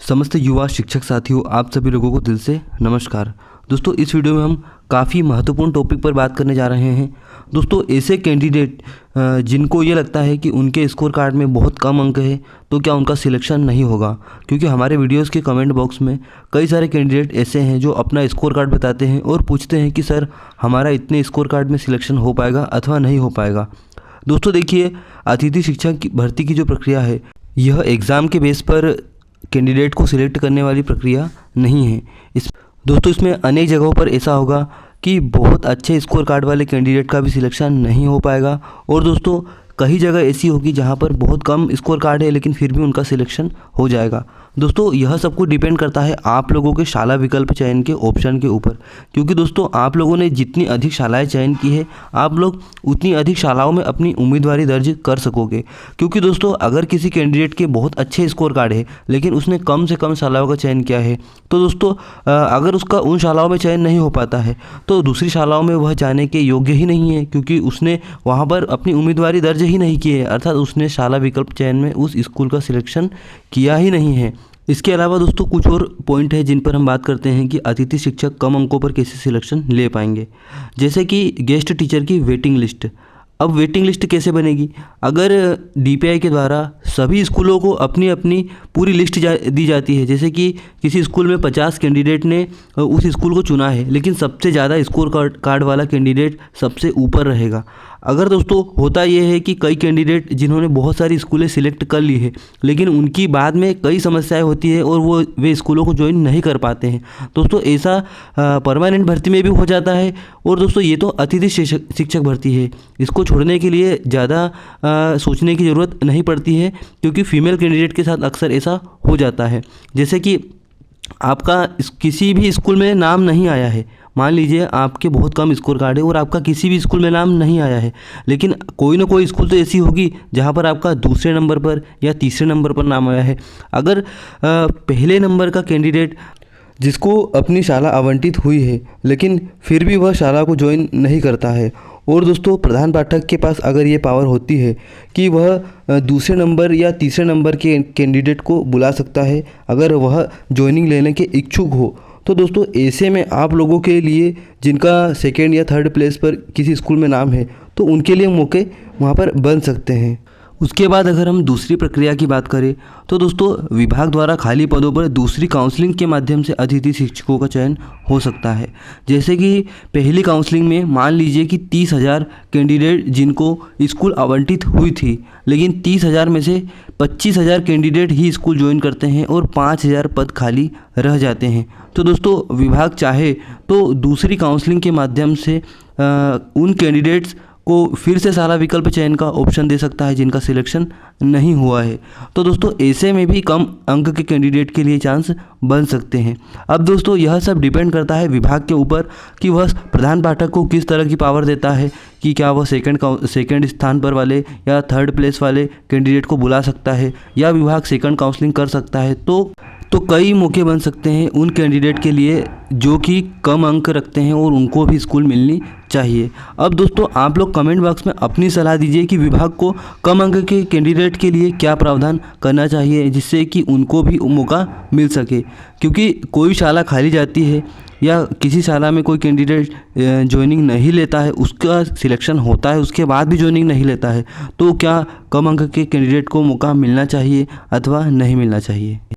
समस्त युवा शिक्षक साथियों, आप सभी लोगों को दिल से नमस्कार। दोस्तों, इस वीडियो में हम काफ़ी महत्वपूर्ण टॉपिक पर बात करने जा रहे हैं। दोस्तों, ऐसे कैंडिडेट जिनको ये लगता है कि उनके स्कोर कार्ड में बहुत कम अंक है तो क्या उनका सिलेक्शन नहीं होगा, क्योंकि हमारे वीडियोस के कमेंट बॉक्स में कई सारे कैंडिडेट ऐसे हैं जो अपना स्कोर कार्ड बताते हैं और पूछते हैं कि सर हमारा इतने स्कोर कार्ड में सिलेक्शन हो पाएगा अथवा नहीं हो पाएगा। दोस्तों देखिए, अतिथि शिक्षक की भर्ती की जो प्रक्रिया है, यह एग्ज़ाम के बेस पर कैंडिडेट को सिलेक्ट करने वाली प्रक्रिया नहीं है। दोस्तों इसमें अनेक जगहों पर ऐसा होगा कि बहुत अच्छे स्कोर कार्ड वाले कैंडिडेट का भी सिलेक्शन नहीं हो पाएगा, और दोस्तों कई जगह ऐसी होगी जहां पर बहुत कम स्कोर कार्ड है लेकिन फिर भी उनका सिलेक्शन हो जाएगा। दोस्तों यह सब कुछ डिपेंड करता है आप लोगों के शाला विकल्प चयन के ऑप्शन के ऊपर, क्योंकि दोस्तों आप लोगों ने जितनी अधिक शालाएं चयन की है आप लोग उतनी अधिक शालाओं में अपनी उम्मीदवारी दर्ज कर सकोगे। क्योंकि दोस्तों अगर किसी कैंडिडेट के बहुत अच्छे स्कोर कार्ड है लेकिन उसने कम से कम शालाओं का चयन किया है, तो दोस्तों अगर उसका उन शालाओं में चयन नहीं हो पाता है तो दूसरी शालाओं में वह जाने के योग्य ही नहीं है, क्योंकि उसने वहाँ पर अपनी उम्मीदवारी दर्ज ही नहीं की है, अर्थात उसने शाला विकल्प चयन में उस स्कूल का सिलेक्शन किया ही नहीं है। इसके अलावा दोस्तों कुछ और पॉइंट है जिन पर हम बात करते हैं कि अतिथि शिक्षक कम अंकों पर कैसे सिलेक्शन ले पाएंगे, जैसे कि गेस्ट टीचर की वेटिंग लिस्ट। अब वेटिंग लिस्ट कैसे बनेगी? अगर डीपीआई के द्वारा सभी स्कूलों को अपनी अपनी पूरी लिस्ट दी जाती है, जैसे कि किसी स्कूल में 50 कैंडिडेट ने उस स्कूल को चुना है लेकिन सबसे ज़्यादा स्कोर कार्ड वाला कैंडिडेट सबसे ऊपर रहेगा। अगर दोस्तों होता यह है कि कई कैंडिडेट जिन्होंने बहुत सारी स्कूलें सिलेक्ट कर ली है लेकिन उनकी बाद में कई समस्याएं होती है और वे स्कूलों को ज्वाइन नहीं कर पाते हैं, दोस्तों ऐसा परमानेंट भर्ती में भी हो जाता है। और दोस्तों ये तो अतिथि शिक्षक भर्ती है, इसको छोड़ने के लिए ज़्यादा सोचने की ज़रूरत नहीं पड़ती है, क्योंकि फीमेल कैंडिडेट के साथ अक्सर ऐसा हो जाता है। जैसे कि आपका किसी भी स्कूल में नाम नहीं आया है, मान लीजिए आपके बहुत कम स्कोर कार्ड है और आपका किसी भी स्कूल में नाम नहीं आया है, लेकिन कोई ना कोई स्कूल तो ऐसी होगी जहां पर आपका दूसरे नंबर पर या तीसरे नंबर पर नाम आया है। अगर पहले नंबर का कैंडिडेट जिसको अपनी शाला आवंटित हुई है लेकिन फिर भी वह शाला को ज्वाइन नहीं करता है, और दोस्तों प्रधान पाठक के पास अगर ये पावर होती है कि वह दूसरे नंबर या तीसरे नंबर के कैंडिडेट को बुला सकता है अगर वह ज्वाइनिंग लेने के इच्छुक हो, तो दोस्तों ऐसे में आप लोगों के लिए जिनका सेकेंड या थर्ड प्लेस पर किसी स्कूल में नाम है तो उनके लिए मौके वहाँ पर बन सकते हैं। उसके बाद अगर हम दूसरी प्रक्रिया की बात करें तो दोस्तों विभाग द्वारा खाली पदों पर दूसरी काउंसलिंग के माध्यम से अतिथि शिक्षकों का चयन हो सकता है। जैसे कि पहली काउंसलिंग में मान लीजिए कि 30,000 कैंडिडेट जिनको स्कूल आवंटित हुई थी, लेकिन 30,000 में से 25,000 कैंडिडेट ही स्कूल ज्वाइन करते हैं और 5,000 पद खाली रह जाते हैं। तो दोस्तों विभाग चाहे तो दूसरी काउंसलिंग के माध्यम से उन कैंडिडेट्स को फिर से शाला विकल्प चयन का ऑप्शन दे सकता है जिनका सिलेक्शन नहीं हुआ है। तो दोस्तों ऐसे में भी कम अंक के कैंडिडेट के लिए चांस बन सकते हैं। अब दोस्तों यह सब डिपेंड करता है विभाग के ऊपर कि वह प्रधान पाठक को किस तरह की पावर देता है, कि क्या वह सेकंड स्थान पर वाले या थर्ड प्लेस वाले कैंडिडेट को बुला सकता है या विभाग सेकंड काउंसलिंग कर सकता है। तो कई मौके बन सकते हैं उन कैंडिडेट के लिए जो कि कम अंक रखते हैं और उनको भी स्कूल मिलनी चाहिए। अब दोस्तों आप लोग कमेंट बॉक्स में अपनी सलाह दीजिए कि विभाग को कम अंक के कैंडिडेट के लिए क्या प्रावधान करना चाहिए जिससे कि उनको भी मौका मिल सके, क्योंकि कोई शाला खाली जाती है या किसी शाला में कोई कैंडिडेट ज्वाइनिंग नहीं लेता है, उसका सिलेक्शन होता है उसके बाद भी ज्वाइनिंग नहीं लेता है, तो क्या कम अंक के कैंडिडेट को मौका मिलना चाहिए अथवा नहीं मिलना चाहिए।